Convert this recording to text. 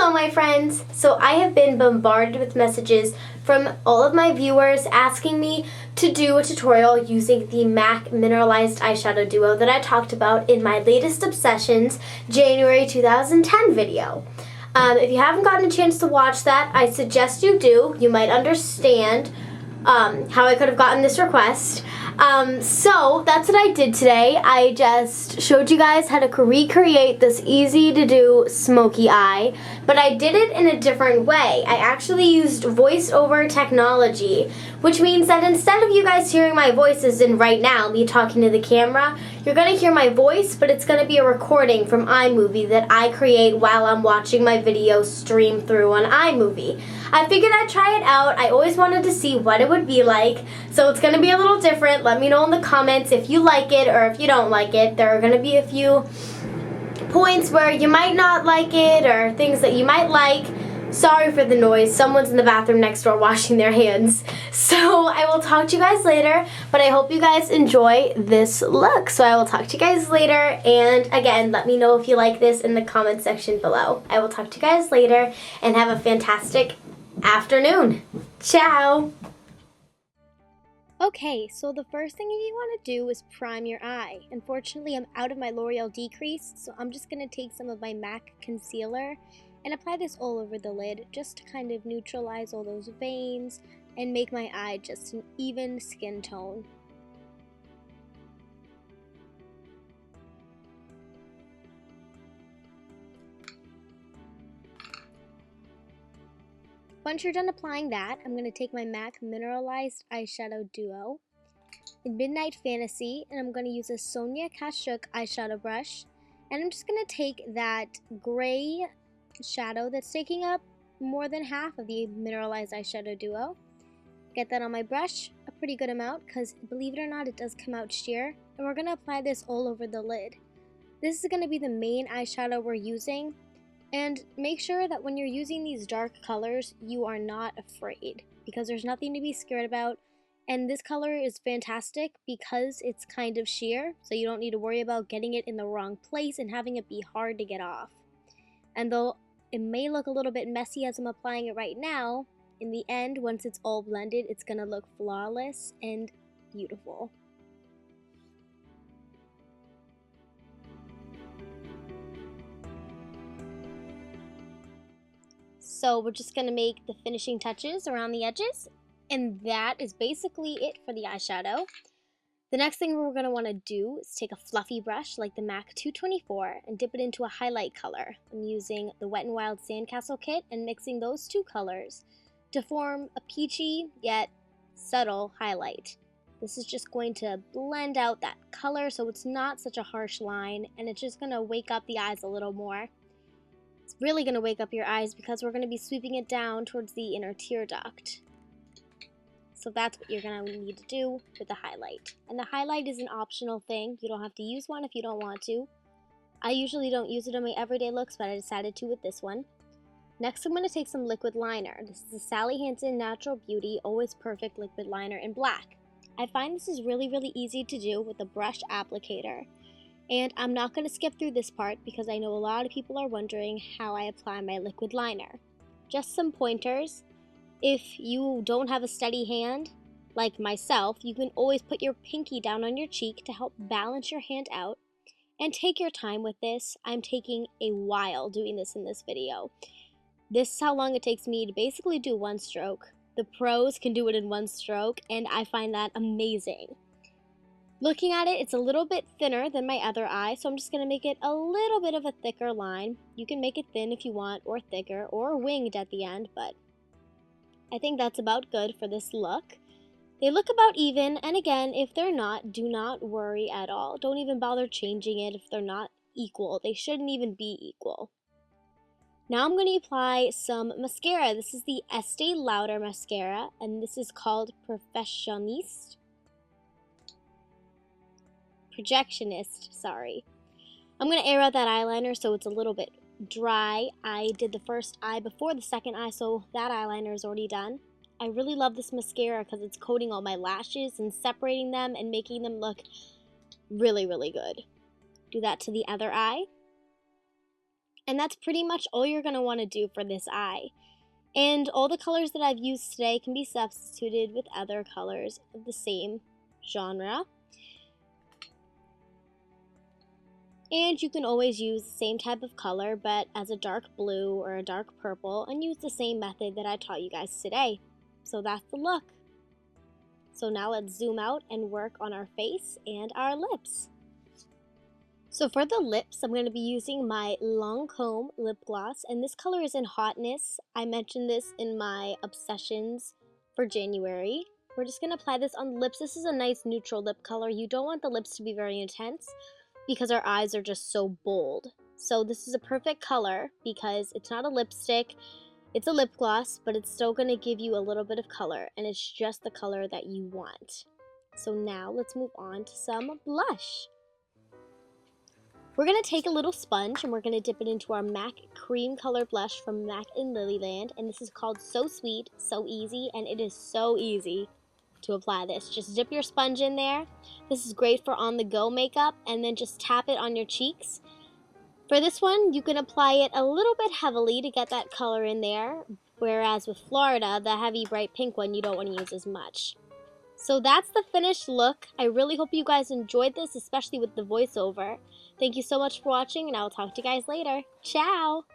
Hello my friends! So I have been bombarded with messages from all of my viewers asking me to do a tutorial using the MAC Mineralized Eyeshadow Duo that I talked about in my latest Obsessions January 2010 video. If you haven't gotten a chance to watch that, I suggest you do. You might understand how I could have gotten this request. So that's what I did today. I just showed you guys how to recreate this easy to do smoky eye, but I did it in a different way. I actually used voice-over technology, which means that instead of you guys hearing my voices in right now, me talking to the camera, you're going to hear my voice, but it's going to be a recording from iMovie that I create while I'm watching my video stream through on iMovie. I figured I'd try it out. I always wanted to see what it would be like, so it's going to be a little different. Let me know in the comments if you like it or if you don't like it. There are going to be a few points where you might not like it or things that you might like. Sorry for the noise. Someone's in the bathroom next door washing their hands. So I will talk to you guys later, but I hope you guys enjoy this look. So I will talk to you guys later, and again, let me know if you like this in the comment section below. I will talk to you guys later, and have a fantastic afternoon. Ciao! Okay, so the first thing you want to do is prime your eye. Unfortunately, I'm out of my L'Oreal Decrease, so I'm just going to take some of my MAC concealer and apply this all over the lid just to kind of neutralize all those veins and make my eye just an even skin tone. Once you're done applying that, I'm going to take my MAC Mineralized Eyeshadow Duo in Midnight Fantasy, and I'm going to use a Sonia Kashuk eyeshadow brush, and I'm just going to take that gray shadow that's taking up more than half of the Mineralized Eyeshadow Duo. Get that on my brush, a pretty good amount, because believe it or not, it does come out sheer, and we're going to apply this all over the lid. This is going to be the main eyeshadow we're using. And make sure that when you're using these dark colors, you are not afraid, because there's nothing to be scared about. And this color is fantastic because it's kind of sheer, so you don't need to worry about getting it in the wrong place and having it be hard to get off. And though it may look a little bit messy as I'm applying it right now, in the end, once it's all blended, it's going to look flawless and beautiful. So we're just going to make the finishing touches around the edges, and that is basically it for the eyeshadow. The next thing we're going to want to do is take a fluffy brush like the MAC 224 and dip it into a highlight color. I'm using the Wet n Wild Sandcastle kit and mixing those two colors to form a peachy yet subtle highlight. This is just going to blend out that color so it's not such a harsh line, and it's just going to wake up the eyes a little more. It's really going to wake up your eyes because we're going to be sweeping it down towards the inner tear duct. So that's what you're going to need to do with the highlight. And the highlight is an optional thing. You don't have to use one if you don't want to. I usually don't use it on my everyday looks, but I decided to with this one. Next, I'm going to take some liquid liner. This is the Sally Hansen Natural Beauty Always Perfect Liquid Liner in black. I find this is really easy to do with a brush applicator. And I'm not going to skip through this part because I know a lot of people are wondering how I apply my liquid liner. Just some pointers. If you don't have a steady hand, like myself, you can always put your pinky down on your cheek to help balance your hand out. And take your time with this. I'm taking a while doing this in this video. This is how long it takes me to basically do one stroke. The pros can do it in one stroke, and I find that amazing. Looking at it, it's a little bit thinner than my other eye, so I'm just going to make it a little bit of a thicker line. You can make it thin if you want, or thicker, or winged at the end, but I think that's about good for this look. They look about even, and again, if they're not, do not worry at all. Don't even bother changing it if they're not equal. They shouldn't even be equal. Now I'm going to apply some mascara. This is the Estee Lauder mascara, and this is called Projectionist, sorry. I'm going to air out that eyeliner so it's a little bit dry. I did the first eye before the second eye, so that eyeliner is already done. I really love this mascara because it's coating all my lashes and separating them and making them look really good. Do that to the other eye. And that's pretty much all you're going to want to do for this eye. And all the colors that I've used today can be substituted with other colors of the same genre. And you can always use the same type of color, but as a dark blue or a dark purple, and use the same method that I taught you guys today. So that's the look. So now let's zoom out and work on our face and our lips. So for the lips, I'm going to be using my Lancome lip gloss, and this color is in Hotness. I mentioned this in my Obsessions for January. We're just going to apply this on the lips. This is a nice neutral lip color. You don't want the lips to be very intense because our eyes are just so bold. So this is a perfect color because it's not a lipstick, it's a lip gloss, but it's still going to give you a little bit of color, and it's just the color that you want. So now let's move on to some blush. We're going to take a little sponge and we're going to dip it into our MAC cream color blush from MAC in Lilyland, and this is called So Sweet, So Easy, and it is so easy to apply this. Just dip your sponge in there. This is great for on-the-go makeup, and then just tap it on your cheeks. For this one, you can apply it a little bit heavily to get that color in there, whereas with Florida, the heavy bright pink one, you don't want to use as much. So that's the finished look. I really hope you guys enjoyed this, especially with the voiceover. Thank you so much for watching, and I will talk to you guys later. Ciao!